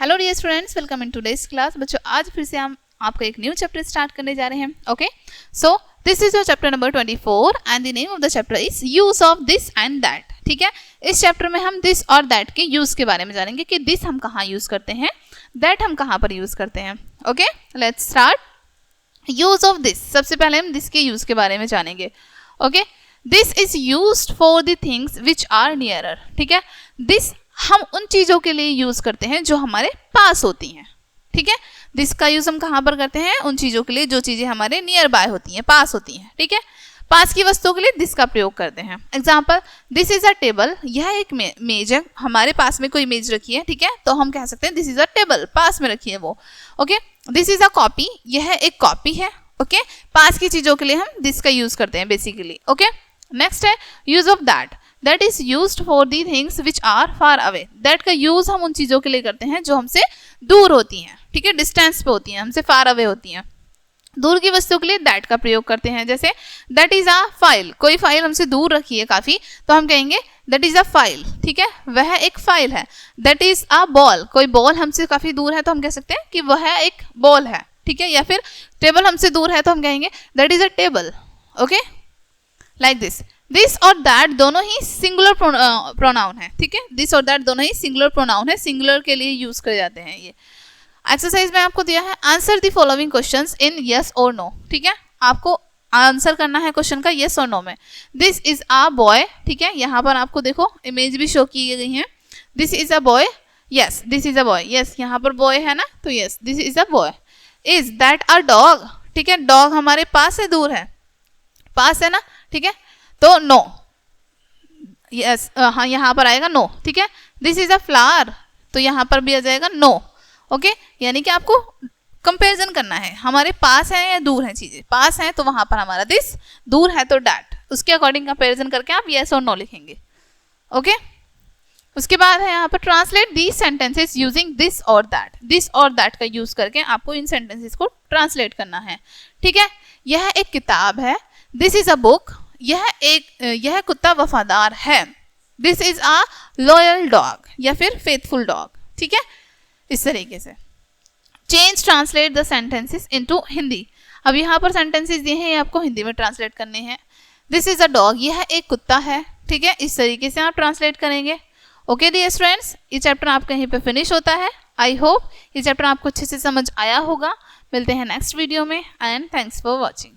Hello dear students, welcome in today's class. बच्चों आज फिर से हम आपका एक न्यू चैप्टर स्टार्ट करने जा रहे हैं। Okay, so this is your chapter number 24 and the name of the chapter is use of this and that. ठीक है, इस चैप्टर में हम दिस और दैट के यूज के बारे में जानेंगे कि दिस हम कहाँ यूज करते हैं, दैट हम कहाँ पर यूज करते हैं। Okay, let's start. Use of this, सबसे पहले हम दिस के यूज के बारे में जानेंगे। Okay, this is used for the things which are nearer. ठीक है, दिस हम उन चीजों के लिए यूज करते हैं जो हमारे पास होती हैं। ठीक है, दिस का यूज हम कहाँ पर करते हैं? उन चीजों के लिए जो चीजें हमारे नियर बाय होती हैं, पास होती हैं। ठीक है, पास की वस्तुओं के लिए दिस का प्रयोग करते हैं। Example, this is a table, यह एक मेज है, हमारे पास में कोई मेज रखी है। ठीक है, तो हम कह सकते हैं दिस इज अ टेबल, पास में रखी है वो। Okay, this is a copy, यह एक कॉपी है। ओके, पास की चीजों के लिए हम दिस का यूज करते हैं बेसिकली। ओके, नेक्स्ट है use of that. That is used for the things which are far away. That का यूज हम उन चीजों के लिए करते हैं जो हमसे दूर होती हैं। ठीक है, डिस्टेंस पे होती हैं, हमसे फार अवे होती हैं। दूर की वस्तुओं के लिए दैट का प्रयोग करते हैं। जैसे दैट इज अ फाइल, कोई फाइल हमसे दूर रखी है काफी, तो हम कहेंगे दैट इज अ फाइल। ठीक है, वह एक फाइल है। दैट इज अ बॉल, कोई बॉल हमसे काफी दूर है तो हम कह सकते हैं कि वह एक बॉल है। ठीक है, या फिर टेबल हमसे दूर है तो हम कहेंगे that is a table. Okay, like this. This और दैट दोनों ही सिंगुलर प्रोनाउन है। ठीक है, दिस और दैट दोनों ही सिंगुलर प्रोनाउन है, सिंगुलर के लिए यूज करे जाते हैं। ये एक्सरसाइज में आपको दिया है, answer the following questions in yes और नो। ठीक है, आपको आंसर करना है क्वेश्चन का यस और नो में। This is a boy. ठीक है, यहाँ पर आपको देखो इमेज भी शो की गई है। This is a boy, yes this is a boy, yes यहाँ पर बॉय है ना, तो yes this is a boy. Is that a dog. ठीक है, डॉग हमारे पास है दूर है? पास है ना। ठीक है, तो नो, यस हाँ यहाँ पर आएगा नो। ठीक है, दिस इज अ फ्लावर, तो यहाँ पर भी आ जाएगा नो। ओके, यानी कि आपको कंपैरिजन करना है, हमारे पास है या दूर है चीजें। पास है तो वहां पर हमारा दिस, दूर है तो डैट, उसके अकॉर्डिंग कंपैरिजन करके आप यस और नो लिखेंगे। ओके, उसके बाद है यहाँ पर translate these sentences using this और दैट। दिस और दैट का यूज करके आपको इन सेंटेंसेस को ट्रांसलेट करना है। ठीक है, यह एक किताब है। दिस इज अ बुक, यह कुत्ता वफादार है। This is a loyal dog या फिर फेथफुल डॉग। ठीक है, इस तरीके से change translate the sentences into Hindi. अब यहाँ पर सेंटेंसेस दिए हैं, आपको हिंदी में ट्रांसलेट करने हैं। दिस इज अ डॉग, यह एक कुत्ता है। ठीक है, इस तरीके से आप ट्रांसलेट करेंगे। ओके डियर स्टूडेंट्स, ये चैप्टर आपका यहीं पे फिनिश होता है। आई होप ये चैप्टर आपको अच्छे से समझ आया होगा। मिलते हैं नेक्स्ट वीडियो में एंड थैंक्स फॉर वॉचिंग।